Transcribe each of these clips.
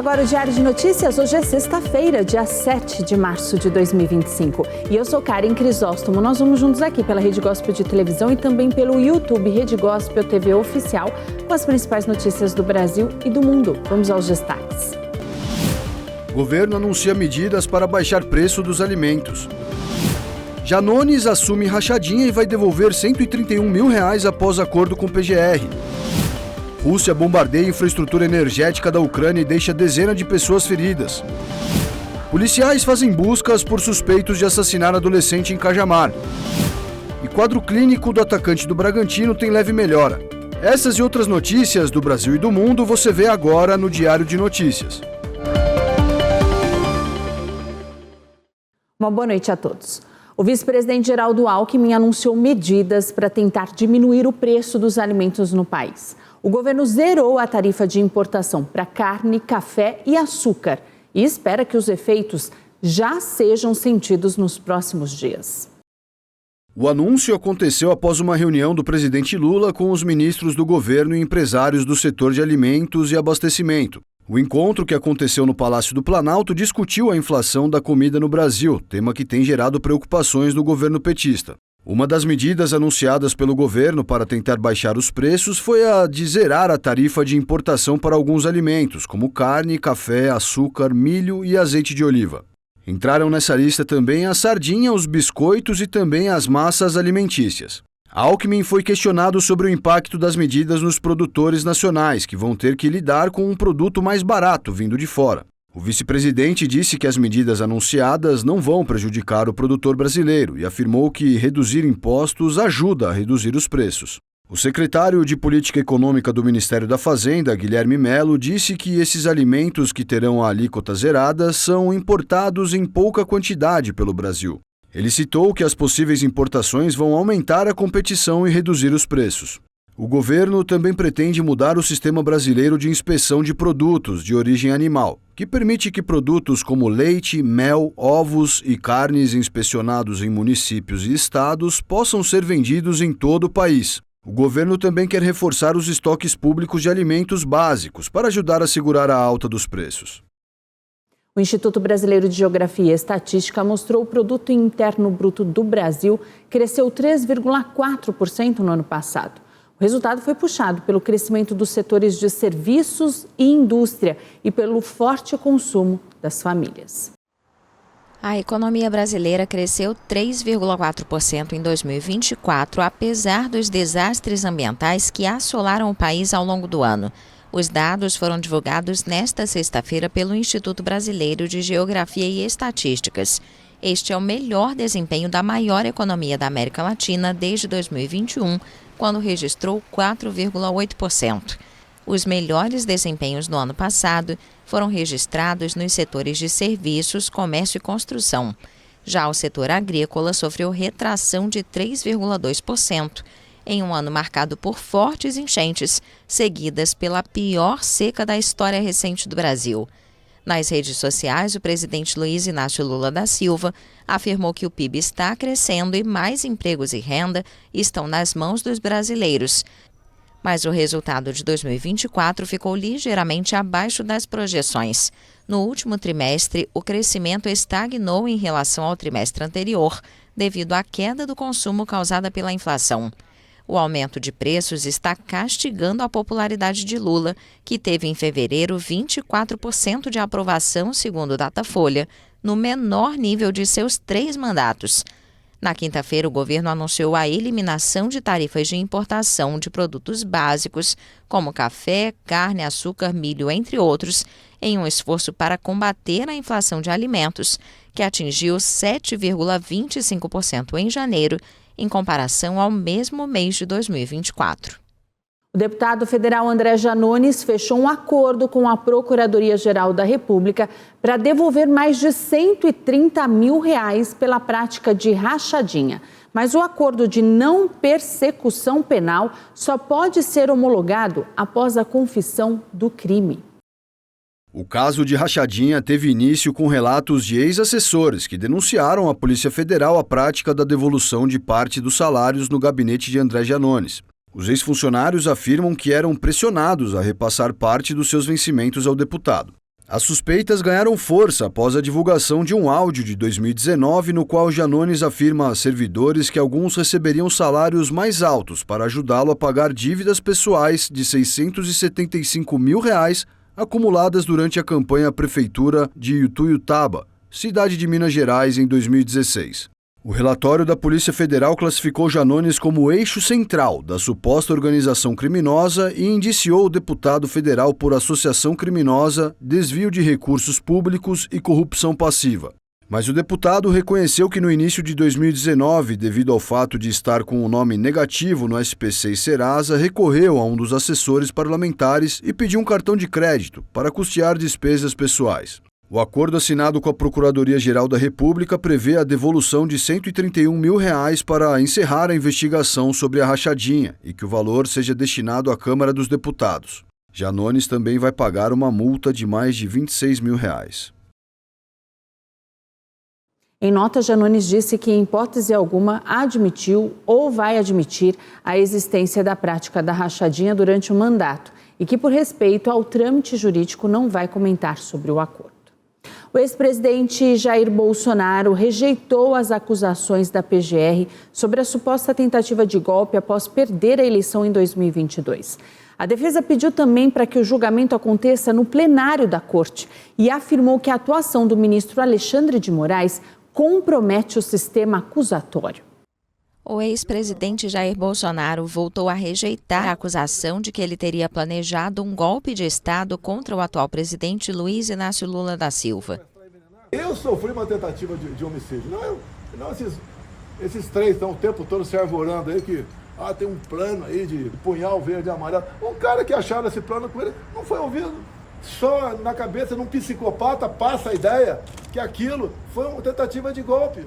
agora o Diário de Notícias. Hoje é sexta-feira, dia 7 de março de 2025. E eu sou Karen Crisóstomo. Nós vamos juntos aqui pela Rede Gospel de televisão e também pelo YouTube Rede Gospel TV Oficial com as principais notícias do Brasil e do mundo. Vamos aos destaques. O governo anuncia medidas para baixar preço dos alimentos. Janones assume rachadinha e vai devolver R$131 mil após acordo com o PGR. Rússia bombardeia a infraestrutura energética da Ucrânia e deixa dezenas de pessoas feridas. Policiais fazem buscas por suspeitos de assassinar adolescente em Cajamar. E quadro clínico do atacante do Bragantino tem leve melhora. Essas e outras notícias do Brasil e do mundo você vê agora no Diário de Notícias. Uma boa noite a todos. O vice-presidente Geraldo Alckmin anunciou medidas para tentar diminuir o preço dos alimentos no país. O governo zerou a tarifa de importação para carne, café e açúcar e espera que os efeitos já sejam sentidos nos próximos dias. O anúncio aconteceu após uma reunião do presidente Lula com os ministros do governo e empresários do setor de alimentos e abastecimento. O encontro, que aconteceu no Palácio do Planalto, discutiu a inflação da comida no Brasil, tema que tem gerado preocupações no governo petista. Uma das medidas anunciadas pelo governo para tentar baixar os preços foi a de zerar a tarifa de importação para alguns alimentos, como carne, café, açúcar, milho e azeite de oliva. Entraram nessa lista também a sardinha, os biscoitos e também as massas alimentícias. Alckmin foi questionado sobre o impacto das medidas nos produtores nacionais, que vão ter que lidar com um produto mais barato vindo de fora. O vice-presidente disse que as medidas anunciadas não vão prejudicar o produtor brasileiro e afirmou que reduzir impostos ajuda a reduzir os preços. O secretário de Política Econômica do Ministério da Fazenda, Guilherme Melo, disse que esses alimentos que terão a alíquota zerada são importados em pouca quantidade pelo Brasil. Ele citou que as possíveis importações vão aumentar a competição e reduzir os preços. O governo também pretende mudar o sistema brasileiro de inspeção de produtos de origem animal, que permite que produtos como leite, mel, ovos e carnes inspecionados em municípios e estados possam ser vendidos em todo o país. O governo também quer reforçar os estoques públicos de alimentos básicos para ajudar a segurar a alta dos preços. O Instituto Brasileiro de Geografia e Estatística mostrou o Produto Interno Bruto do Brasil cresceu 3,4% no ano passado. O resultado foi puxado pelo crescimento dos setores de serviços e indústria e pelo forte consumo das famílias. A economia brasileira cresceu 3,4% em 2024, apesar dos desastres ambientais que assolaram o país ao longo do ano. Os dados foram divulgados nesta sexta-feira pelo Instituto Brasileiro de Geografia e Estatísticas. Este é o melhor desempenho da maior economia da América Latina desde 2021, quando registrou 4,8%. Os melhores desempenhos no ano passado foram registrados nos setores de serviços, comércio e construção. Já o setor agrícola sofreu retração de 3,2%, em um ano marcado por fortes enchentes, seguidas pela pior seca da história recente do Brasil. Nas redes sociais, o presidente Luiz Inácio Lula da Silva afirmou que o PIB está crescendo e mais empregos e renda estão nas mãos dos brasileiros. Mas o resultado de 2024 ficou ligeiramente abaixo das projeções. No último trimestre, o crescimento estagnou em relação ao trimestre anterior, devido à queda do consumo causada pela inflação. O aumento de preços está castigando a popularidade de Lula, que teve em fevereiro 24% de aprovação, segundo o Datafolha, no menor nível de seus 3 mandatos. Na quinta-feira, o governo anunciou a eliminação de tarifas de importação de produtos básicos, como café, carne, açúcar, milho, entre outros, em um esforço para combater a inflação de alimentos, que atingiu 7,25% em janeiro, em comparação ao mesmo mês de 2024. O deputado federal André Janones fechou um acordo com a Procuradoria-Geral da República para devolver mais de R$130 mil pela prática de rachadinha. Mas o acordo de não persecução penal só pode ser homologado após a confissão do crime. O caso de rachadinha teve início com relatos de ex-assessores que denunciaram à Polícia Federal a prática da devolução de parte dos salários no gabinete de André Janones. Os ex-funcionários afirmam que eram pressionados a repassar parte dos seus vencimentos ao deputado. As suspeitas ganharam força após a divulgação de um áudio de 2019 no qual Janones afirma a servidores que alguns receberiam salários mais altos para ajudá-lo a pagar dívidas pessoais de R$ 675 mil acumuladas durante a campanha à prefeitura de Ituiutaba, cidade de Minas Gerais, em 2016. O relatório da Polícia Federal classificou Janones como eixo central da suposta organização criminosa e indiciou o deputado federal por associação criminosa, desvio de recursos públicos e corrupção passiva. Mas o deputado reconheceu que no início de 2019, devido ao fato de estar com o nome negativo no SPC e Serasa, recorreu a um dos assessores parlamentares e pediu um cartão de crédito para custear despesas pessoais. O acordo assinado com a Procuradoria-Geral da República prevê a devolução de R$ 131 mil para encerrar a investigação sobre a rachadinha e que o valor seja destinado à Câmara dos Deputados. Janones também vai pagar uma multa de mais de R$ 26 mil. Em nota, Janones disse que, em hipótese alguma, admitiu ou vai admitir a existência da prática da rachadinha durante o mandato e que, por respeito ao trâmite jurídico, não vai comentar sobre o acordo. O ex-presidente Jair Bolsonaro rejeitou as acusações da PGR sobre a suposta tentativa de golpe após perder a eleição em 2022. A defesa pediu também para que o julgamento aconteça no plenário da Corte e afirmou que a atuação do ministro Alexandre de Moraes compromete o sistema acusatório. O ex-presidente Jair Bolsonaro voltou a rejeitar a acusação de que ele teria planejado um golpe de Estado contra o atual presidente Luiz Inácio Lula da Silva. Eu sofri uma tentativa de homicídio. Não esses três estão o tempo todo se arvorando aí que tem um plano aí de punhal verde e amarelo. Um cara que acharam esse plano com ele não foi ouvido. Só na cabeça de um psicopata passa a ideia que aquilo foi uma tentativa de golpe.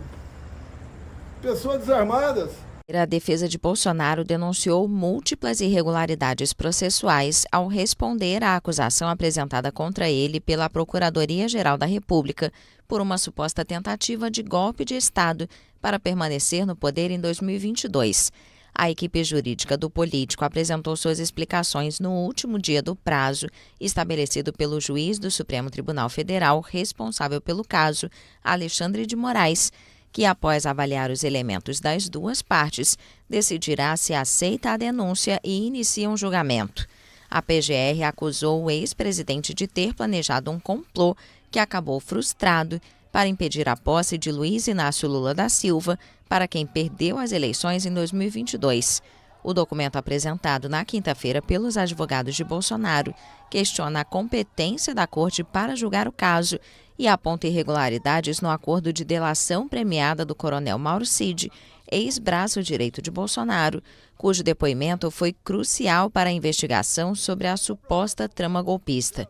Pessoas desarmadas. A defesa de Bolsonaro denunciou múltiplas irregularidades processuais ao responder à acusação apresentada contra ele pela Procuradoria-Geral da República por uma suposta tentativa de golpe de Estado para permanecer no poder em 2022. A equipe jurídica do político apresentou suas explicações no último dia do prazo estabelecido pelo juiz do Supremo Tribunal Federal responsável pelo caso, Alexandre de Moraes, que, após avaliar os elementos das duas partes, decidirá se aceita a denúncia e inicia um julgamento. A PGR acusou o ex-presidente de ter planejado um complô que acabou frustrado para impedir a posse de Luiz Inácio Lula da Silva, para quem perdeu as eleições em 2022. O documento apresentado na quinta-feira pelos advogados de Bolsonaro questiona a competência da Corte para julgar o caso e aponta irregularidades no acordo de delação premiada do coronel Mauro Cid, ex-braço direito de Bolsonaro, cujo depoimento foi crucial para a investigação sobre a suposta trama golpista.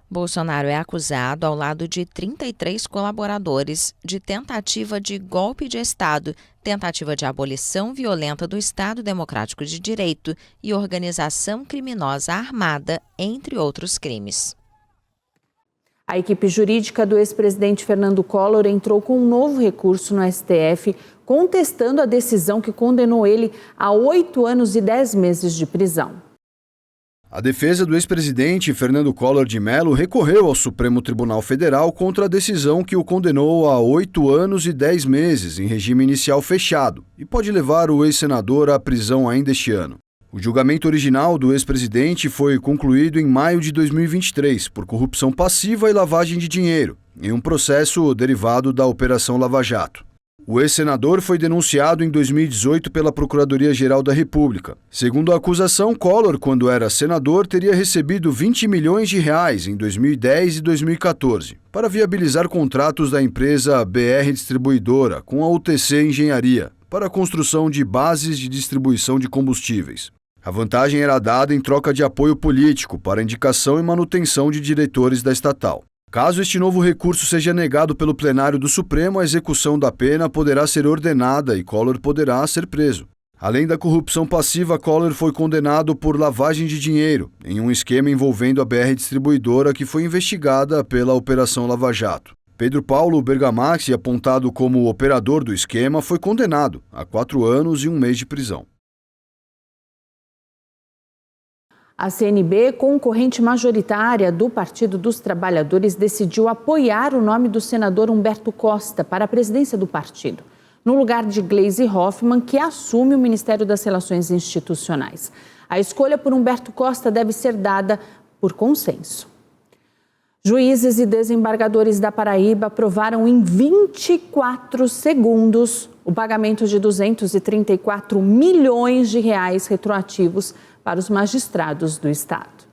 Bolsonaro é acusado, ao lado de 33 colaboradores, de tentativa de golpe de Estado, tentativa de abolição violenta do Estado Democrático de Direito e organização criminosa armada, entre outros crimes. A equipe jurídica do ex-presidente Fernando Collor entrou com um novo recurso no STF, contestando a decisão que condenou ele a 8 anos e 10 meses de prisão. A defesa do ex-presidente Fernando Collor de Mello recorreu ao Supremo Tribunal Federal contra a decisão que o condenou a 8 anos e 10 meses em regime inicial fechado e pode levar o ex-senador à prisão ainda este ano. O julgamento original do ex-presidente foi concluído em maio de 2023 por corrupção passiva e lavagem de dinheiro, em um processo derivado da Operação Lava Jato. O ex-senador foi denunciado em 2018 pela Procuradoria-Geral da República. Segundo a acusação, Collor, quando era senador, teria recebido R$20 milhões em 2010 e 2014 para viabilizar contratos da empresa BR Distribuidora com a UTC Engenharia para a construção de bases de distribuição de combustíveis. A vantagem era dada em troca de apoio político para indicação e manutenção de diretores da estatal. Caso este novo recurso seja negado pelo plenário do Supremo, a execução da pena poderá ser ordenada e Collor poderá ser preso. Além da corrupção passiva, Collor foi condenado por lavagem de dinheiro, em um esquema envolvendo a BR Distribuidora que foi investigada pela Operação Lava Jato. Pedro Paulo Bergamaschi, apontado como operador do esquema, foi condenado a 4 anos e 1 mês de prisão. A CNB, concorrente majoritária do Partido dos Trabalhadores, decidiu apoiar o nome do senador Humberto Costa para a presidência do partido, no lugar de Gleisi Hoffmann, que assume o Ministério das Relações Institucionais. A escolha por Humberto Costa deve ser dada por consenso. Juízes e desembargadores da Paraíba aprovaram em 24 segundos o pagamento de 234 milhões de reais retroativos para os magistrados do estado.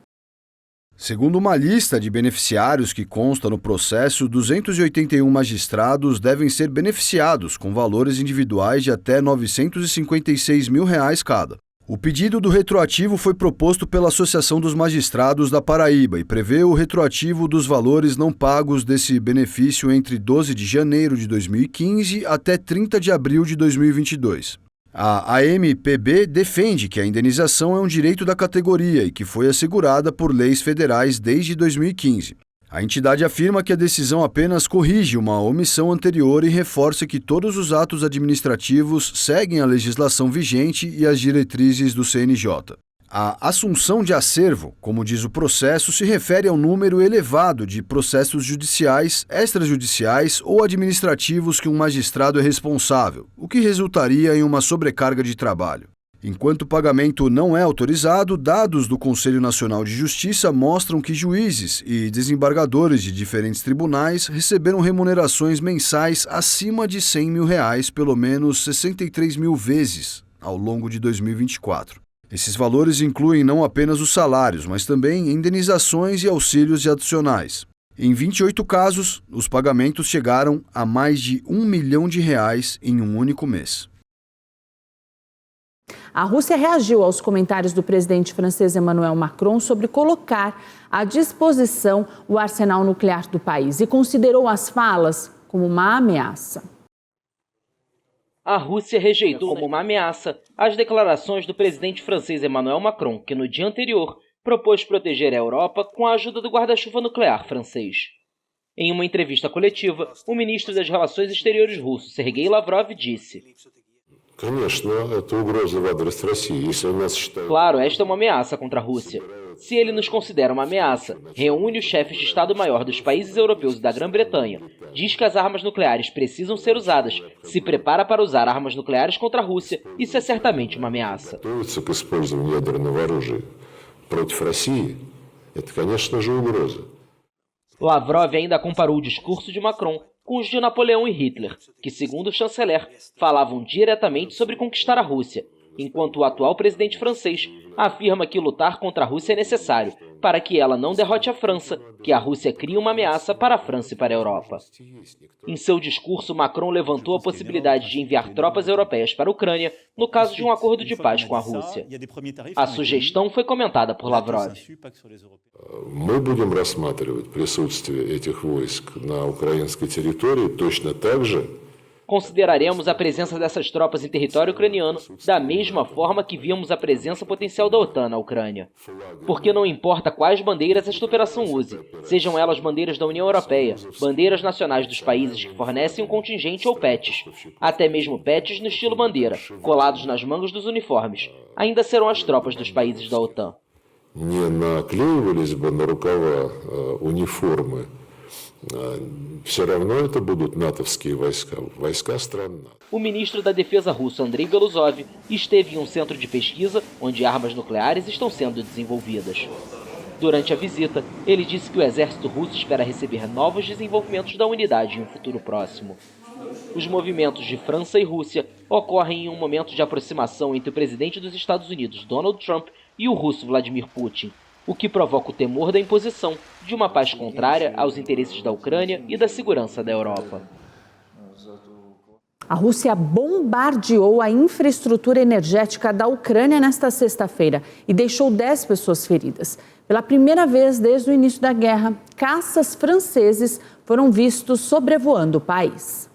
Segundo uma lista de beneficiários que consta no processo, 281 magistrados devem ser beneficiados com valores individuais de até R$ 956 mil cada. O pedido do retroativo foi proposto pela Associação dos Magistrados da Paraíba e prevê o retroativo dos valores não pagos desse benefício entre 12 de janeiro de 2015 até 30 de abril de 2022. A AMPB defende que a indenização é um direito da categoria e que foi assegurada por leis federais desde 2015. A entidade afirma que a decisão apenas corrige uma omissão anterior e reforça que todos os atos administrativos seguem a legislação vigente e as diretrizes do CNJ. A assunção de acervo, como diz o processo, se refere ao número elevado de processos judiciais, extrajudiciais ou administrativos que um magistrado é responsável, o que resultaria em uma sobrecarga de trabalho. Enquanto o pagamento não é autorizado, dados do Conselho Nacional de Justiça mostram que juízes e desembargadores de diferentes tribunais receberam remunerações mensais acima de R$ 100 mil, pelo menos 63 mil vezes, ao longo de 2024. Esses valores incluem não apenas os salários, mas também indenizações e auxílios adicionais. Em 28 casos, os pagamentos chegaram a mais de R$ 1 milhão em um único mês. A Rússia reagiu aos comentários do presidente francês Emmanuel Macron sobre colocar à disposição o arsenal nuclear do país e considerou as falas como uma ameaça. A Rússia rejeitou como uma ameaça as declarações do presidente francês Emmanuel Macron, que no dia anterior propôs proteger a Europa com a ajuda do guarda-chuva nuclear francês. Em uma entrevista coletiva, o ministro das Relações Exteriores russo, Sergei Lavrov, disse: "Claro, esta é uma ameaça contra a Rússia. Se ele nos considera uma ameaça, reúne os chefes de Estado-Maior dos países europeus e da Grã-Bretanha, diz que as armas nucleares precisam ser usadas, se prepara para usar armas nucleares contra a Rússia, isso é certamente uma ameaça." Lavrov ainda comparou o discurso de Macron com os de Napoleão e Hitler, que, segundo o chanceler, falavam diretamente sobre conquistar a Rússia, enquanto o atual presidente francês afirma que lutar contra a Rússia é necessário para que ela não derrote a França, que a Rússia cria uma ameaça para a França e para a Europa. Em seu discurso, Macron levantou a possibilidade de enviar tropas europeias para a Ucrânia no caso de um acordo de paz com a Rússia. A sugestão foi comentada por Lavrov. Мы будем рассматривать присутствие этих войск на украинской территории точно так же. Consideraremos a presença dessas tropas em território ucraniano da mesma forma que víamos a presença potencial da OTAN na Ucrânia. Porque não importa quais bandeiras esta operação use, sejam elas bandeiras da União Europeia, bandeiras nacionais dos países que fornecem um contingente ou patches, até mesmo patches no estilo bandeira, colados nas mangas dos uniformes, ainda serão as tropas dos países da OTAN. Не наклеивались бы на рукава униформы, все равно это будут натовские войска, войска стран НАТО. O ministro da Defesa russo, Andrei Beluzov, esteve em um centro de pesquisa onde armas nucleares estão sendo desenvolvidas. Durante a visita, ele disse que o exército russo espera receber novos desenvolvimentos da unidade em um futuro próximo. Os movimentos de França e Rússia ocorrem em um momento de aproximação entre o presidente dos Estados Unidos, Donald Trump, e o russo Vladimir Putin, o que provoca o temor da imposição de uma paz contrária aos interesses da Ucrânia e da segurança da Europa. A Rússia bombardeou a infraestrutura energética da Ucrânia nesta sexta-feira e deixou 10 pessoas feridas. Pela primeira vez desde o início da guerra, caças franceses foram vistos sobrevoando o país.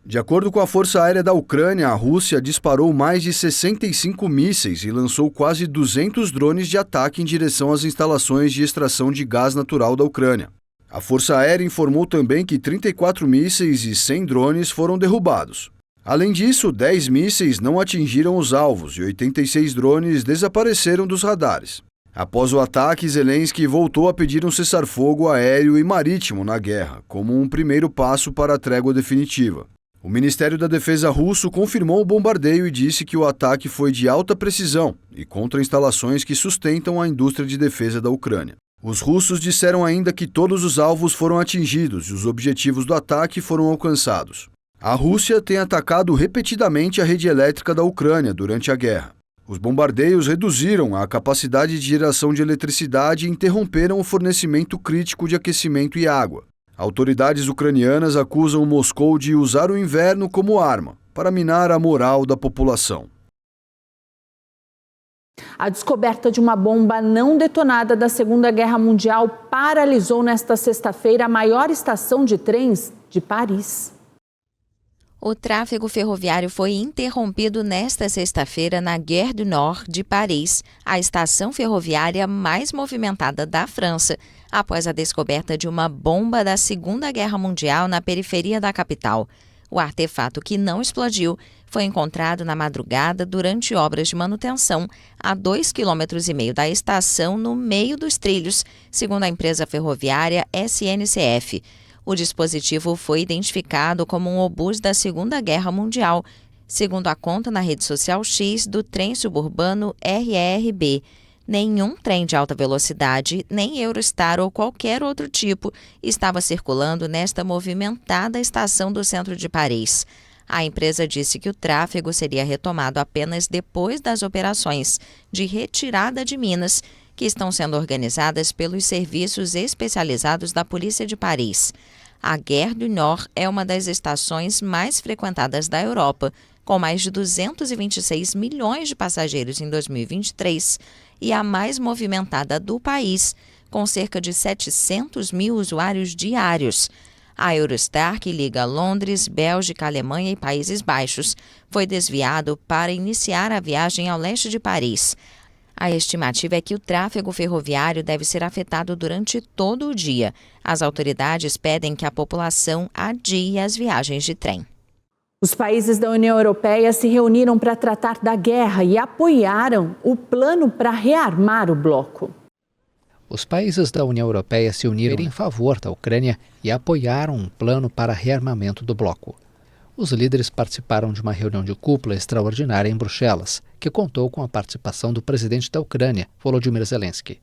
De acordo com a Força Aérea da Ucrânia, a Rússia disparou mais de 65 mísseis e lançou quase 200 drones de ataque em direção às instalações de extração de gás natural da Ucrânia. A Força Aérea informou também que 34 mísseis e 100 drones foram derrubados. Além disso, 10 mísseis não atingiram os alvos e 86 drones desapareceram dos radares. Após o ataque, Zelensky voltou a pedir um cessar-fogo aéreo e marítimo na guerra, como um primeiro passo para a trégua definitiva. O Ministério da Defesa russo confirmou o bombardeio e disse que o ataque foi de alta precisão e contra instalações que sustentam a indústria de defesa da Ucrânia. Os russos disseram ainda que todos os alvos foram atingidos e os objetivos do ataque foram alcançados. A Rússia tem atacado repetidamente a rede elétrica da Ucrânia durante a guerra. Os bombardeios reduziram a capacidade de geração de eletricidade e interromperam o fornecimento crítico de aquecimento e água. Autoridades ucranianas acusam Moscou de usar o inverno como arma para minar a moral da população. A descoberta de uma bomba não detonada da Segunda Guerra Mundial paralisou nesta sexta-feira a maior estação de trens de Paris. O tráfego ferroviário foi interrompido nesta sexta-feira na Gare du Nord de Paris, a estação ferroviária mais movimentada da França, após a descoberta de uma bomba da Segunda Guerra Mundial na periferia da capital. O artefato, que não explodiu, foi encontrado na madrugada durante obras de manutenção a 2,5 km da estação, no meio dos trilhos, segundo a empresa ferroviária SNCF. O dispositivo foi identificado como um obus da Segunda Guerra Mundial, segundo a conta na rede social X do trem suburbano RERB. Nenhum trem de alta velocidade, nem Eurostar ou qualquer outro tipo estava circulando nesta movimentada estação do centro de Paris. A empresa disse que o tráfego seria retomado apenas depois das operações de retirada de minas, que estão sendo organizadas pelos serviços especializados da Polícia de Paris. A Gare du Nord é uma das estações mais frequentadas da Europa, com mais de 226 milhões de passageiros em 2023, e a mais movimentada do país, com cerca de 700 mil usuários diários. A Eurostar, que liga Londres, Bélgica, Alemanha e Países Baixos, foi desviado para iniciar a viagem ao leste de Paris. A estimativa é que o tráfego ferroviário deve ser afetado durante todo o dia. As autoridades pedem que a população adie as viagens de trem. Os países da União Europeia se reuniram para tratar da guerra e apoiaram o plano para rearmar o bloco. Os países da União Europeia se uniram em favor da Ucrânia e apoiaram um plano para rearmamento do bloco. Os líderes participaram de uma reunião de cúpula extraordinária em Bruxelas, que contou com a participação do presidente da Ucrânia, Volodymyr Zelensky.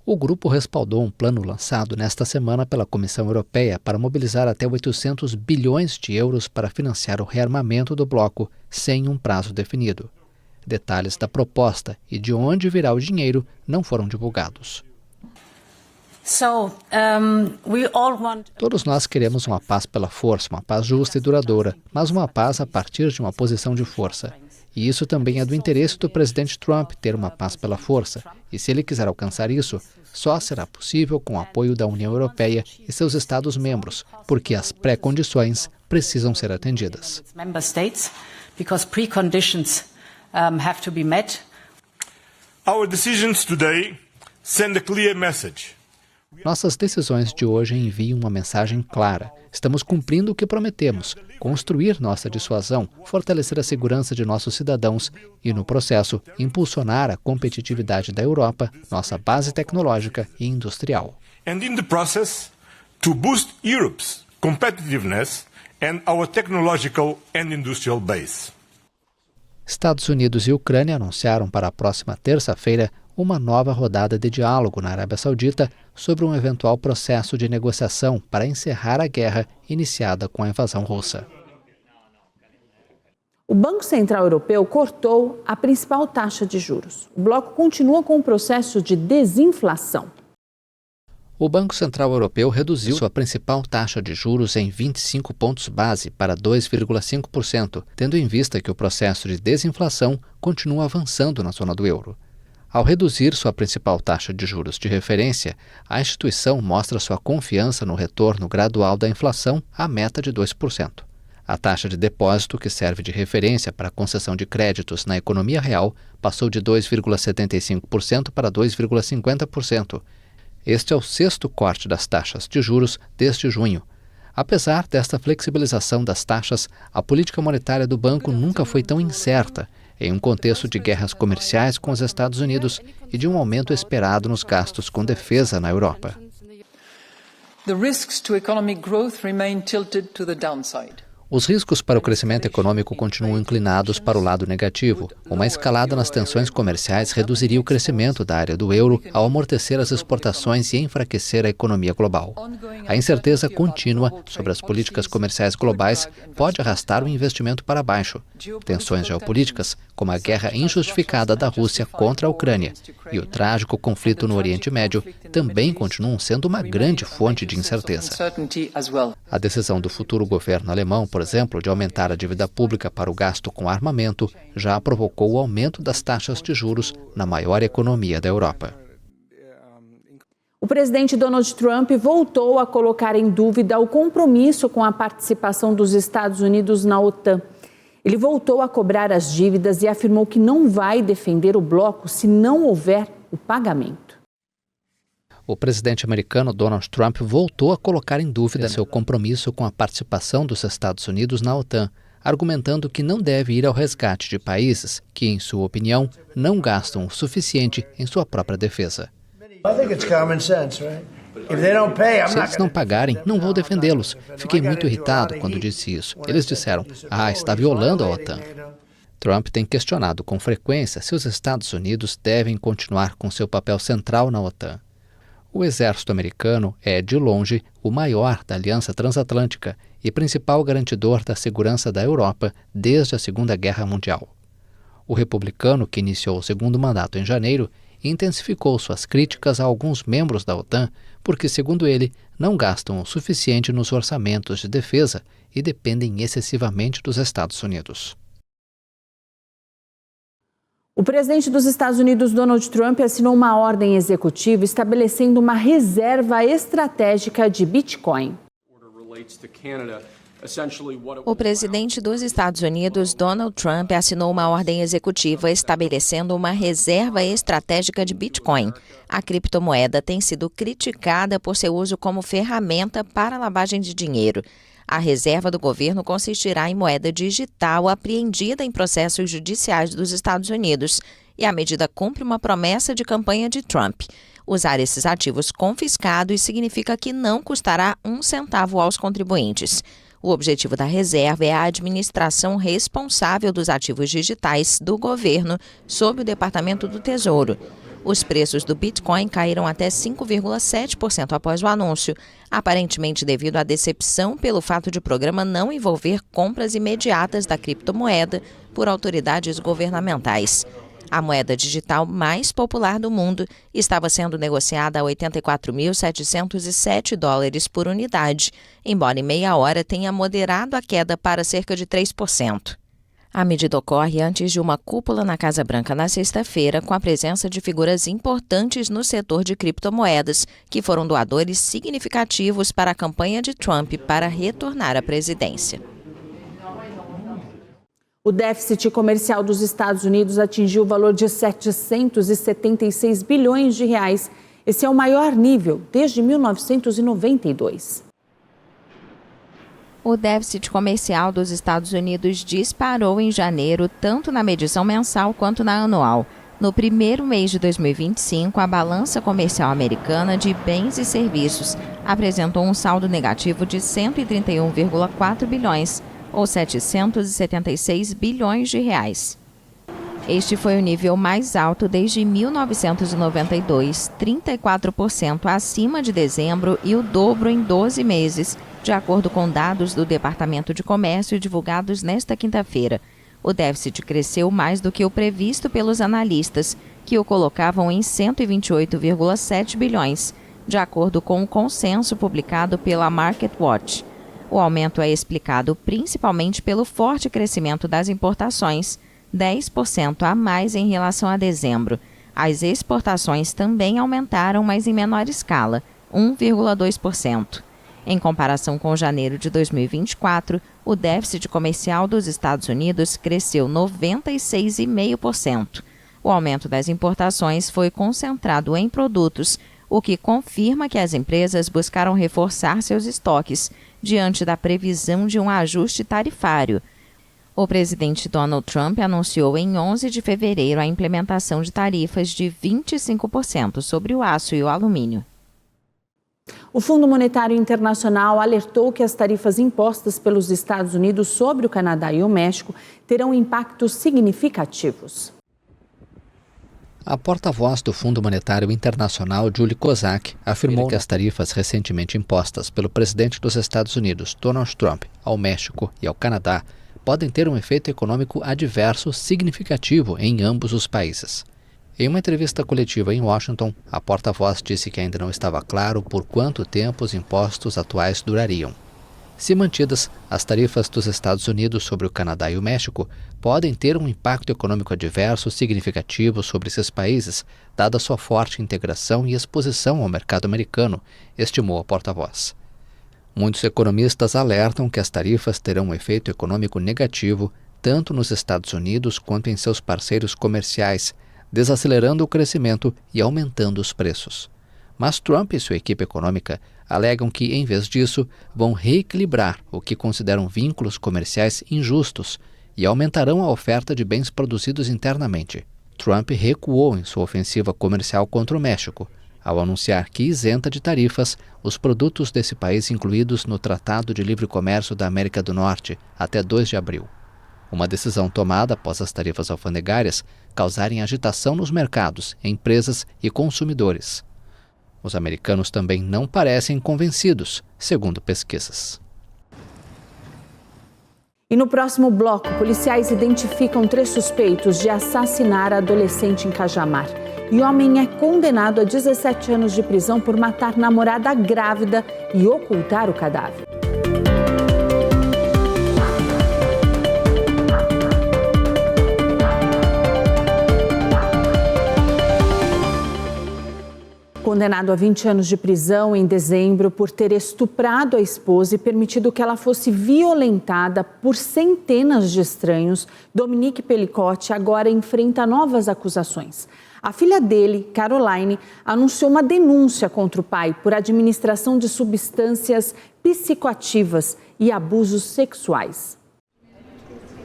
O grupo respaldou um plano lançado nesta semana pela Comissão Europeia para mobilizar até 800 bilhões de euros para financiar o rearmamento do bloco sem um prazo definido. Detalhes da proposta e de onde virá o dinheiro não foram divulgados. Todos nós queremos uma paz pela força, uma paz justa e duradoura, mas uma paz a partir de uma posição de força. E isso também é do interesse do presidente Trump ter uma paz pela força. E se ele quiser alcançar isso, só será possível com o apoio da União Europeia e seus Estados-membros, porque as pré-condições precisam ser atendidas. Our decisions today send a clear message. Nossas decisões de hoje enviam uma mensagem clara. Estamos cumprindo o que prometemos, construir nossa dissuasão, fortalecer a segurança de nossos cidadãos e, no processo, impulsionar a competitividade da Europa, nossa base tecnológica e industrial. And in the process, to boost Europe's competitiveness and our technological and industrial base. Estados Unidos e Ucrânia anunciaram para a próxima terça-feira uma nova rodada de diálogo na Arábia Saudita sobre um eventual processo de negociação para encerrar a guerra iniciada com a invasão russa. O Banco Central Europeu cortou a principal taxa de juros. O bloco continua com o processo de desinflação. O Banco Central Europeu reduziu sua principal taxa de juros em 25 pontos base para 2,5%, tendo em vista que o processo de desinflação continua avançando na zona do euro. Ao reduzir sua principal taxa de juros de referência, a instituição mostra sua confiança no retorno gradual da inflação à meta de 2%. A taxa de depósito, que serve de referência para a concessão de créditos na economia real, passou de 2,75% para 2,50%. Este é o sexto corte das taxas de juros desde junho. Apesar desta flexibilização das taxas, a política monetária do banco nunca foi tão incerta. em um contexto de guerras comerciais com os Estados Unidos e de um aumento esperado nos gastos com defesa na Europa. The risks to economic growth remain tilted to the downside. Os riscos para o crescimento econômico continuam inclinados para o lado negativo. Uma escalada nas tensões comerciais reduziria o crescimento da área do euro ao amortecer as exportações e enfraquecer a economia global. A incerteza contínua sobre as políticas comerciais globais pode arrastar o investimento para baixo. Tensões geopolíticas, como a guerra injustificada da Rússia contra a Ucrânia e o trágico conflito no Oriente Médio, também continuam sendo uma grande fonte de incerteza. A decisão do futuro governo alemão, por exemplo, de aumentar a dívida pública para o gasto com armamento, já provocou o aumento das taxas de juros na maior economia da Europa. O presidente Donald Trump voltou a colocar em dúvida o compromisso com a participação dos Estados Unidos na OTAN. Ele voltou a cobrar as dívidas e afirmou que não vai defender o bloco se não houver o pagamento. O presidente americano Donald Trump voltou a colocar em dúvida seu compromisso com a participação dos Estados Unidos na OTAN, argumentando que não deve ir ao resgate de países que, em sua opinião, não gastam o suficiente em sua própria defesa. Se eles não pagarem, não vou defendê-los. Fiquei muito irritado quando disse isso. Eles disseram, está violando a OTAN. Trump tem questionado com frequência se os Estados Unidos devem continuar com seu papel central na OTAN. O exército americano é, de longe, o maior da Aliança Transatlântica e principal garantidor da segurança da Europa desde a Segunda Guerra Mundial. O republicano, que iniciou o segundo mandato em janeiro, intensificou suas críticas a alguns membros da OTAN porque, segundo ele, não gastam o suficiente nos orçamentos de defesa e dependem excessivamente dos Estados Unidos. O presidente dos Estados Unidos, Donald Trump, assinou uma ordem executiva estabelecendo uma reserva estratégica de Bitcoin. O presidente dos Estados Unidos, Donald Trump, assinou uma ordem executiva estabelecendo uma reserva estratégica de Bitcoin. A criptomoeda tem sido criticada por seu uso como ferramenta para lavagem de dinheiro. A reserva do governo consistirá em moeda digital apreendida em processos judiciais dos Estados Unidos e a medida cumpre uma promessa de campanha de Trump. Usar esses ativos confiscados significa que não custará um centavo aos contribuintes. O objetivo da reserva é a administração responsável dos ativos digitais do governo sob o Departamento do Tesouro. Os preços do Bitcoin caíram até 5,7% após o anúncio, aparentemente devido à decepção pelo fato de o programa não envolver compras imediatas da criptomoeda por autoridades governamentais. A moeda digital mais popular do mundo estava sendo negociada a $84.707 por unidade, embora em meia hora tenha moderado a queda para cerca de 3%. A medida ocorre antes de uma cúpula na Casa Branca na sexta-feira, com a presença de figuras importantes no setor de criptomoedas, que foram doadores significativos para a campanha de Trump para retornar à presidência. O déficit comercial dos Estados Unidos atingiu o valor de 776 bilhões de reais. Esse é o maior nível desde 1992. O déficit comercial dos Estados Unidos disparou em janeiro, tanto na medição mensal quanto na anual. No primeiro mês de 2025, a balança comercial americana de bens e serviços apresentou um saldo negativo de 131,4 bilhões, ou 776 bilhões de reais. Este foi o nível mais alto desde 1992, 34% acima de dezembro e o dobro em 12 meses, de acordo com dados do Departamento de Comércio divulgados nesta quinta-feira. O déficit cresceu mais do que o previsto pelos analistas, que o colocavam em 128,7 bilhões, de acordo com o consenso publicado pela MarketWatch. O aumento é explicado principalmente pelo forte crescimento das importações, 10% a mais em relação a dezembro. As exportações também aumentaram, mas em menor escala, 1,2%. Em comparação com janeiro de 2024, o déficit comercial dos Estados Unidos cresceu 96,5%. O aumento das importações foi concentrado em produtos, o que confirma que as empresas buscaram reforçar seus estoques diante da previsão de um ajuste tarifário. O presidente Donald Trump anunciou em 11 de fevereiro a implementação de tarifas de 25% sobre o aço e o alumínio. O Fundo Monetário Internacional alertou que as tarifas impostas pelos Estados Unidos sobre o Canadá e o México terão impactos significativos. A porta-voz do Fundo Monetário Internacional, Julie Kozak, afirmou que as tarifas recentemente impostas pelo presidente dos Estados Unidos, Donald Trump, ao México e ao Canadá podem ter um efeito econômico adverso significativo em ambos os países. Em uma entrevista coletiva em Washington, a porta-voz disse que ainda não estava claro por quanto tempo os impostos atuais durariam. Se mantidas, as tarifas dos Estados Unidos sobre o Canadá e o México podem ter um impacto econômico adverso significativo sobre esses países, dada sua forte integração e exposição ao mercado americano, estimou a porta-voz. Muitos economistas alertam que as tarifas terão um efeito econômico negativo tanto nos Estados Unidos quanto em seus parceiros comerciais, desacelerando o crescimento e aumentando os preços. Mas Trump e sua equipe econômica alegam que, em vez disso, vão reequilibrar o que consideram vínculos comerciais injustos e aumentarão a oferta de bens produzidos internamente. Trump recuou em sua ofensiva comercial contra o México, ao anunciar que isenta de tarifas os produtos desse país incluídos no Tratado de Livre Comércio da América do Norte até 2 de abril. Uma decisão tomada após as tarifas alfandegárias causarem agitação nos mercados, empresas e consumidores. Os americanos também não parecem convencidos, segundo pesquisas. E no próximo bloco, policiais identificam 3 suspeitos de assassinar a adolescente em Cajamar. E homem é condenado a 17 anos de prisão por matar namorada grávida e ocultar o cadáver. Condenado a 20 anos de prisão em dezembro por ter estuprado a esposa e permitido que ela fosse violentada por centenas de estranhos, Dominique Pelicotti agora enfrenta novas acusações. A filha dele, Caroline, anunciou uma denúncia contra o pai por administração de substâncias psicoativas e abusos sexuais.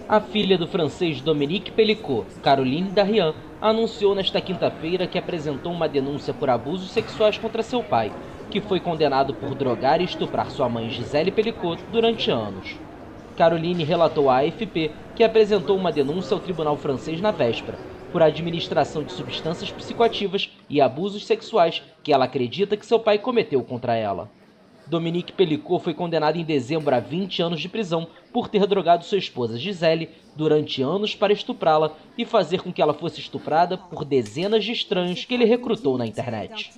A filha do francês Dominique Pellicot, Caroline Darrian, anunciou nesta quinta-feira que apresentou uma denúncia por abusos sexuais contra seu pai, que foi condenado por drogar e estuprar sua mãe Gisele Pellicot durante anos. Caroline relatou à AFP que apresentou uma denúncia ao tribunal francês na véspera, por administração de substâncias psicoativas e abusos sexuais que ela acredita que seu pai cometeu contra ela. Dominique Pellicot foi condenado em dezembro a 20 anos de prisão por ter drogado sua esposa Gisele durante anos para estuprá-la e fazer com que ela fosse estuprada por dezenas de estranhos que ele recrutou na internet.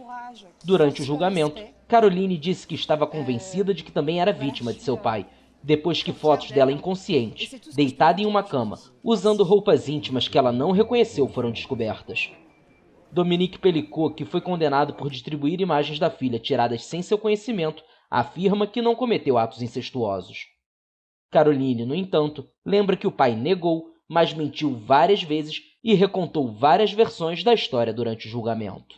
Durante o julgamento, Caroline disse que estava convencida de que também era vítima de seu pai, depois que fotos dela inconsciente, deitada em uma cama, usando roupas íntimas que ela não reconheceu, foram descobertas. Dominique Pellicot, que foi condenado por distribuir imagens da filha tiradas sem seu conhecimento, afirma que não cometeu atos incestuosos. Caroline, no entanto, lembra que o pai negou, mas mentiu várias vezes e recontou várias versões da história durante o julgamento.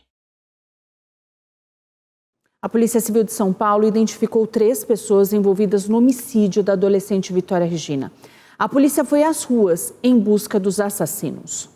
A Polícia Civil de São Paulo identificou 3 pessoas envolvidas no homicídio da adolescente Vitória Regina. A polícia foi às ruas em busca dos assassinos.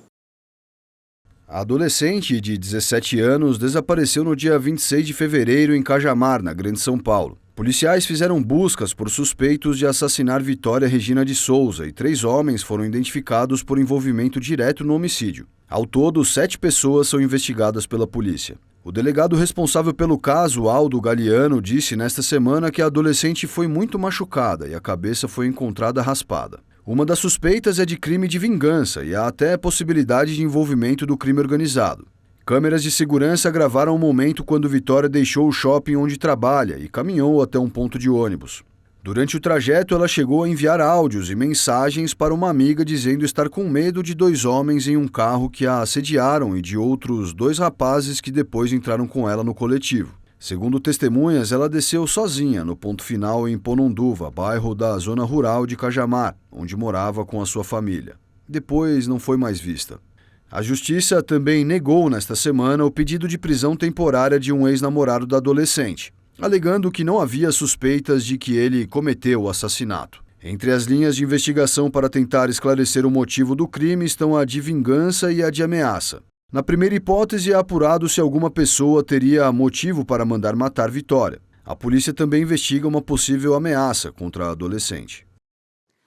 A adolescente de 17 anos desapareceu no dia 26 de fevereiro em Cajamar, na Grande São Paulo. Policiais fizeram buscas por suspeitos de assassinar Vitória Regina de Souza e 3 homens foram identificados por envolvimento direto no homicídio. Ao todo, 7 pessoas são investigadas pela polícia. O delegado responsável pelo caso, Aldo Galiano, disse nesta semana que a adolescente foi muito machucada e a cabeça foi encontrada raspada. Uma das suspeitas é de crime de vingança e há até possibilidade de envolvimento do crime organizado. Câmeras de segurança gravaram o momento quando Vitória deixou o shopping onde trabalha e caminhou até um ponto de ônibus. Durante o trajeto, ela chegou a enviar áudios e mensagens para uma amiga dizendo estar com medo de 2 homens em um carro que a assediaram e de outros 2 rapazes que depois entraram com ela no coletivo. Segundo testemunhas, ela desceu sozinha no ponto final em Ponunduva, bairro da zona rural de Cajamar, onde morava com a sua família. Depois não foi mais vista. A Justiça também negou nesta semana o pedido de prisão temporária de um ex-namorado da adolescente, alegando que não havia suspeitas de que ele cometeu o assassinato. Entre as linhas de investigação para tentar esclarecer o motivo do crime estão a de vingança e a de ameaça. Na primeira hipótese, é apurado se alguma pessoa teria motivo para mandar matar Vitória. A polícia também investiga uma possível ameaça contra a adolescente.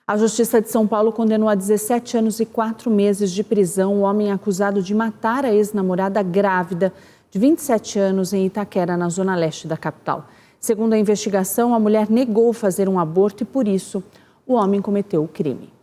A Justiça de São Paulo condenou a 17 anos e 4 meses de prisão o homem acusado de matar a ex-namorada grávida de 27 anos em Itaquera, na zona leste da capital. Segundo a investigação, a mulher negou fazer um aborto e, por isso, o homem cometeu o crime.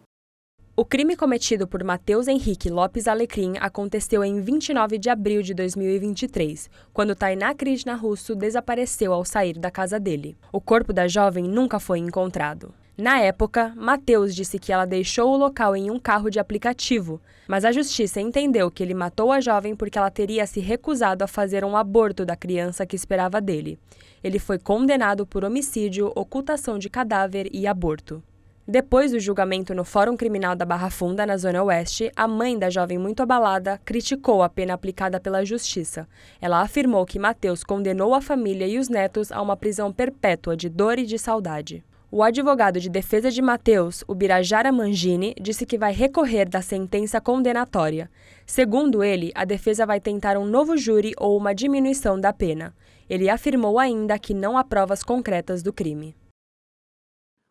O crime cometido por Matheus Henrique Lopes Alecrim aconteceu em 29 de abril de 2023, quando Tainá Krishna Russo desapareceu ao sair da casa dele. O corpo da jovem nunca foi encontrado. Na época, Matheus disse que ela deixou o local em um carro de aplicativo, mas a justiça entendeu que ele matou a jovem porque ela teria se recusado a fazer um aborto da criança que esperava dele. Ele foi condenado por homicídio, ocultação de cadáver e aborto. Depois do julgamento no Fórum Criminal da Barra Funda, na Zona Oeste, a mãe da jovem muito abalada criticou a pena aplicada pela Justiça. Ela afirmou que Matheus condenou a família e os netos a uma prisão perpétua de dor e de saudade. O advogado de defesa de Matheus, o Birajara Mangini, disse que vai recorrer da sentença condenatória. Segundo ele, a defesa vai tentar um novo júri ou uma diminuição da pena. Ele afirmou ainda que não há provas concretas do crime.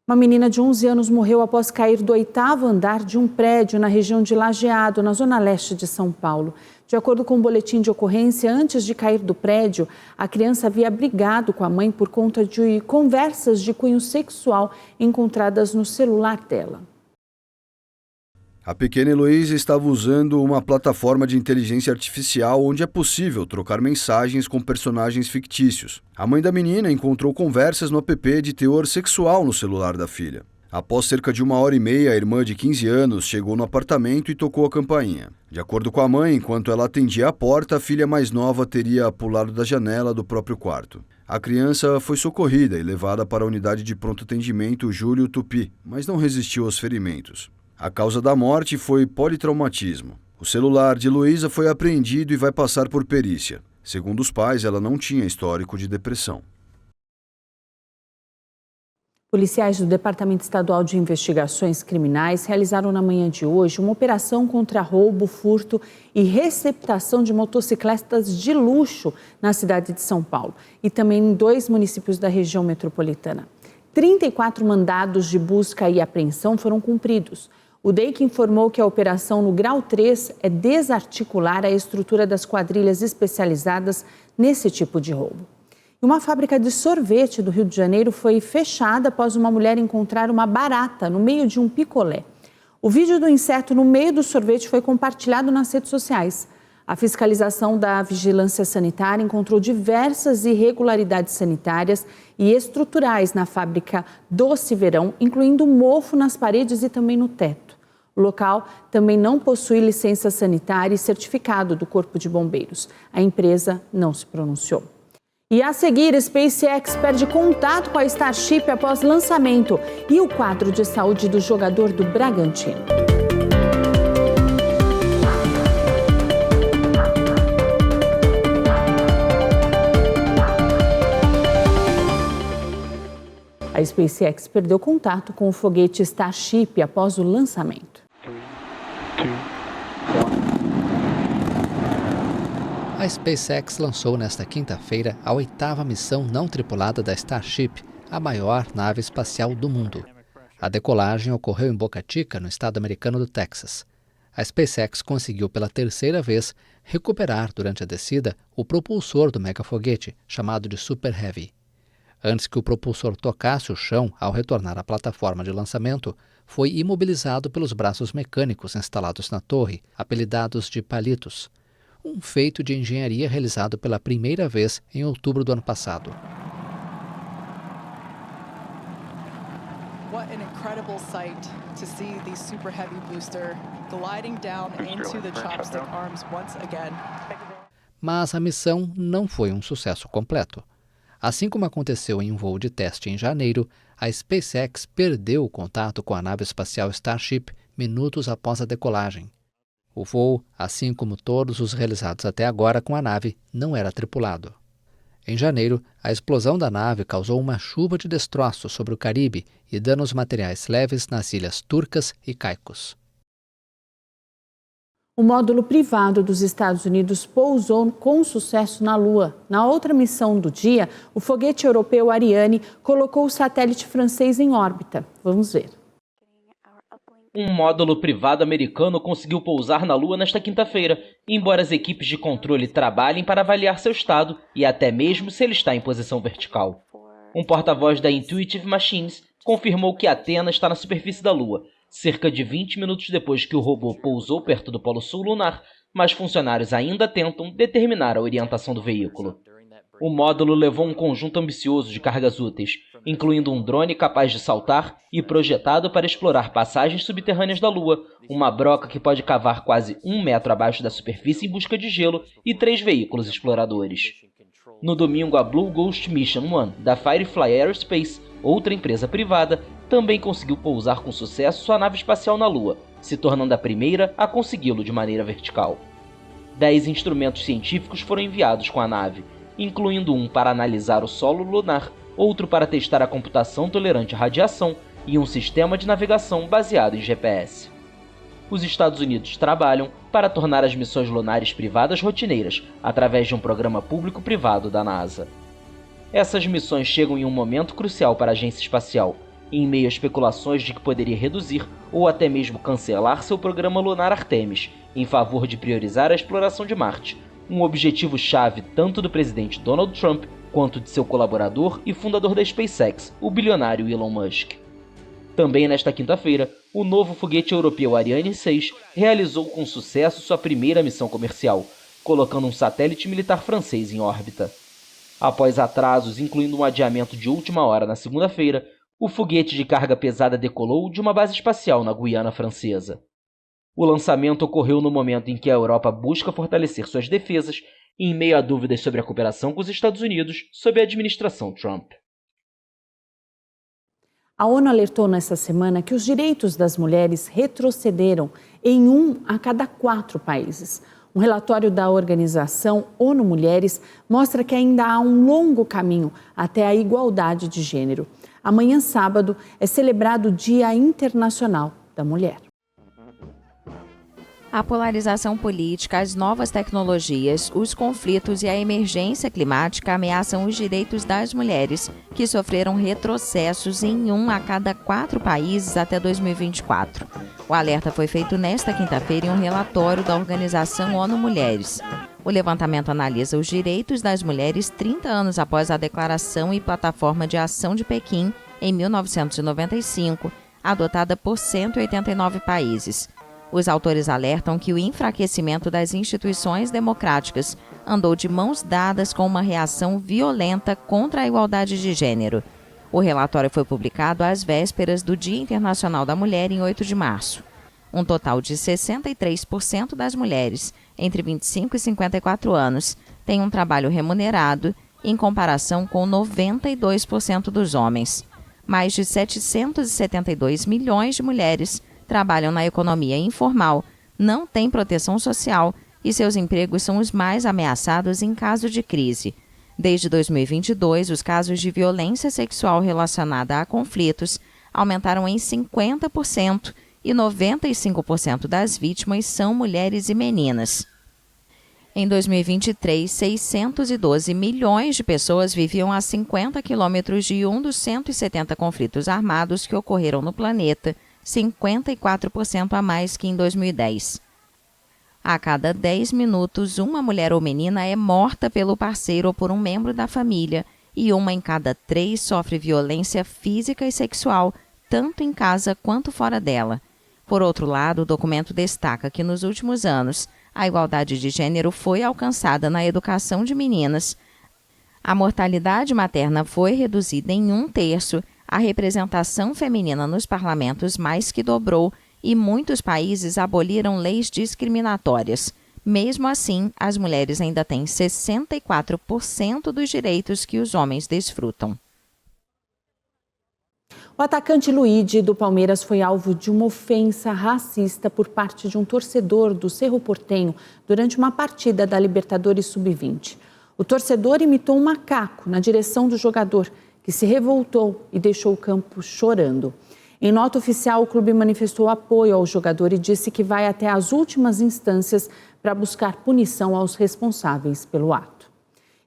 Uma menina de 11 anos morreu após cair do 8º andar de um prédio na região de Lajeado, na zona leste de São Paulo. De acordo com o boletim de ocorrência, antes de cair do prédio, a criança havia brigado com a mãe por conta de conversas de cunho sexual encontradas no celular dela. A pequena Heloísa estava usando uma plataforma de inteligência artificial onde é possível trocar mensagens com personagens fictícios. A mãe da menina encontrou conversas no app de teor sexual no celular da filha. Após cerca de 1h30, a irmã de 15 anos chegou no apartamento e tocou a campainha. De acordo com a mãe, enquanto ela atendia a porta, a filha mais nova teria pulado da janela do próprio quarto. A criança foi socorrida e levada para a unidade de pronto atendimento Júlio Tupi, mas não resistiu aos ferimentos. A causa da morte foi politraumatismo. O celular de Heloísa foi apreendido e vai passar por perícia. Segundo os pais, ela não tinha histórico de depressão. Policiais do Departamento Estadual de Investigações Criminais realizaram na manhã de hoje uma operação contra roubo, furto e receptação de motocicletas de luxo na cidade de São Paulo e também em 2 municípios da região metropolitana. 34 mandados de busca e apreensão foram cumpridos. O DEIC informou que a operação no grau 3 é desarticular a estrutura das quadrilhas especializadas nesse tipo de roubo. Uma fábrica de sorvete do Rio de Janeiro foi fechada após uma mulher encontrar uma barata no meio de um picolé. O vídeo do inseto no meio do sorvete foi compartilhado nas redes sociais. A fiscalização da Vigilância Sanitária encontrou diversas irregularidades sanitárias e estruturais na fábrica Doce Verão, incluindo mofo nas paredes e também no teto. O local também não possui licença sanitária e certificado do Corpo de Bombeiros. A empresa não se pronunciou. E a seguir, SpaceX perde contato com a Starship após lançamento e o quadro de saúde do jogador do Bragantino. A SpaceX perdeu contato com o foguete Starship após o lançamento. A SpaceX lançou nesta quinta-feira a 8ª missão não tripulada da Starship, a maior nave espacial do mundo. A decolagem ocorreu em Boca Chica, no estado americano do Texas. A SpaceX conseguiu pela 3ª vez recuperar durante a descida o propulsor do megafoguete, chamado de Super Heavy. Antes que o propulsor tocasse o chão ao retornar à plataforma de lançamento, foi imobilizado pelos braços mecânicos instalados na torre, apelidados de palitos, um feito de engenharia realizado pela primeira vez em outubro do ano passado. What an incredible sight to see the Super Heavy booster gliding down into the chopstick arms once again. Mas a missão não foi um sucesso completo. Assim como aconteceu em um voo de teste em janeiro, a SpaceX perdeu o contato com a nave espacial Starship minutos após a decolagem. O voo, assim como todos os realizados até agora com a nave, não era tripulado. Em janeiro, a explosão da nave causou uma chuva de destroços sobre o Caribe e danos materiais leves nas ilhas Turcas e Caicos. O módulo privado dos Estados Unidos pousou com sucesso na Lua. Na outra missão do dia, o foguete europeu Ariane colocou o satélite francês em órbita. Vamos ver. Um módulo privado americano conseguiu pousar na Lua nesta quinta-feira, embora as equipes de controle trabalhem para avaliar seu estado e até mesmo se ele está em posição vertical. Um porta-voz da Intuitive Machines confirmou que Athena está na superfície da Lua, cerca de 20 minutos depois que o robô pousou perto do Polo Sul lunar, mas funcionários ainda tentam determinar a orientação do veículo. O módulo levou um conjunto ambicioso de cargas úteis, incluindo um drone capaz de saltar e projetado para explorar passagens subterrâneas da Lua, uma broca que pode cavar quase 1 metro abaixo da superfície em busca de gelo e 3 veículos exploradores. No domingo, a Blue Ghost Mission 1, da Firefly Aerospace, outra empresa privada, também conseguiu pousar com sucesso sua nave espacial na Lua, se tornando a primeira a consegui-lo de maneira vertical. 10 instrumentos científicos foram enviados com a nave, incluindo um para analisar o solo lunar, outro para testar a computação tolerante à radiação e um sistema de navegação baseado em GPS. Os Estados Unidos trabalham para tornar as missões lunares privadas rotineiras, através de um programa público-privado da NASA. Essas missões chegam em um momento crucial para a agência espacial, em meio a especulações de que poderia reduzir ou até mesmo cancelar seu programa lunar Artemis, em favor de priorizar a exploração de Marte, um objetivo-chave tanto do presidente Donald Trump quanto de seu colaborador e fundador da SpaceX, o bilionário Elon Musk. Também nesta quinta-feira, o novo foguete europeu Ariane 6 realizou com sucesso sua primeira missão comercial, colocando um satélite militar francês em órbita. Após atrasos, incluindo um adiamento de última hora na segunda-feira, o foguete de carga pesada decolou de uma base espacial na Guiana Francesa. O lançamento ocorreu no momento em que a Europa busca fortalecer suas defesas, em meio a dúvidas sobre a cooperação com os Estados Unidos sob a administração Trump. A ONU alertou nesta semana que os direitos das mulheres retrocederam em 1 a cada 4 países. Um relatório da organização ONU Mulheres mostra que ainda há um longo caminho até a igualdade de gênero. Amanhã, sábado, é celebrado o Dia Internacional da Mulher. A polarização política, as novas tecnologias, os conflitos e a emergência climática ameaçam os direitos das mulheres, que sofreram retrocessos em 1 a cada 4 países até 2024. O alerta foi feito nesta quinta-feira em um relatório da organização ONU Mulheres. O levantamento analisa os direitos das mulheres 30 anos após a Declaração e Plataforma de Ação de Pequim, em 1995, adotada por 189 países. Os autores alertam que o enfraquecimento das instituições democráticas andou de mãos dadas com uma reação violenta contra a igualdade de gênero. O relatório foi publicado às vésperas do Dia Internacional da Mulher, em 8 de março. Um total de 63% das mulheres entre 25 e 54 anos têm um trabalho remunerado, em comparação com 92% dos homens. Mais de 772 milhões de mulheres trabalham na economia informal, não têm proteção social e seus empregos são os mais ameaçados em caso de crise. Desde 2022, os casos de violência sexual relacionada a conflitos aumentaram em 50% e 95% das vítimas são mulheres e meninas. Em 2023, 612 milhões de pessoas viviam a 50 quilômetros de um dos 170 conflitos armados que ocorreram no planeta, 54% a mais que em 2010. A cada 10 minutos, uma mulher ou menina é morta pelo parceiro ou por um membro da família, e 1 em cada 3 sofre violência física e sexual, tanto em casa quanto fora dela. Por outro lado, o documento destaca que nos últimos anos, a igualdade de gênero foi alcançada na educação de meninas. A mortalidade materna foi reduzida em 1/3, a representação feminina nos parlamentos mais que dobrou e muitos países aboliram leis discriminatórias. Mesmo assim, as mulheres ainda têm 64% dos direitos que os homens desfrutam. O atacante Luigi, do Palmeiras, foi alvo de uma ofensa racista por parte de um torcedor do Cerro Porteño durante uma partida da Libertadores Sub-20. O torcedor imitou um macaco na direção do jogador, que se revoltou e deixou o campo chorando. Em nota oficial, o clube manifestou apoio ao jogador e disse que vai até as últimas instâncias para buscar punição aos responsáveis pelo ato.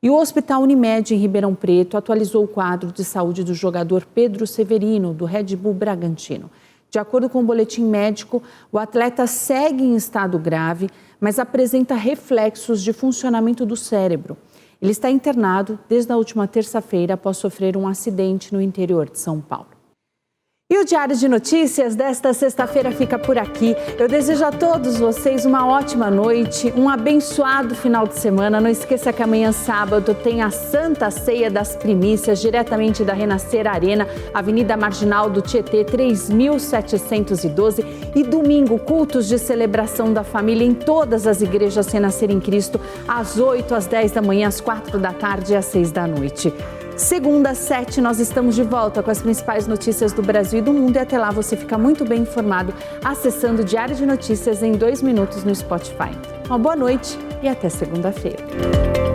E o Hospital Unimed, em Ribeirão Preto, atualizou o quadro de saúde do jogador Pedro Severino, do Red Bull Bragantino. De acordo com o boletim médico, o atleta segue em estado grave, mas apresenta reflexos de funcionamento do cérebro. Ele está internado desde a última terça-feira após sofrer um acidente no interior de São Paulo. E o Diário de Notícias desta sexta-feira fica por aqui. Eu desejo a todos vocês uma ótima noite, um abençoado final de semana. Não esqueça que amanhã, sábado, tem a Santa Ceia das Primícias, diretamente da Renascer Arena, Avenida Marginal do Tietê, 3712. E domingo, cultos de celebração da família em todas as igrejas Renascer em Cristo, às 8, às 10 da manhã, às 4 da tarde e às 6 da noite. Segunda, às 7, nós estamos de volta com as principais notícias do Brasil e do mundo. E até lá você fica muito bem informado acessando o Diário de Notícias em 2 minutos no Spotify. Uma boa noite e até segunda-feira.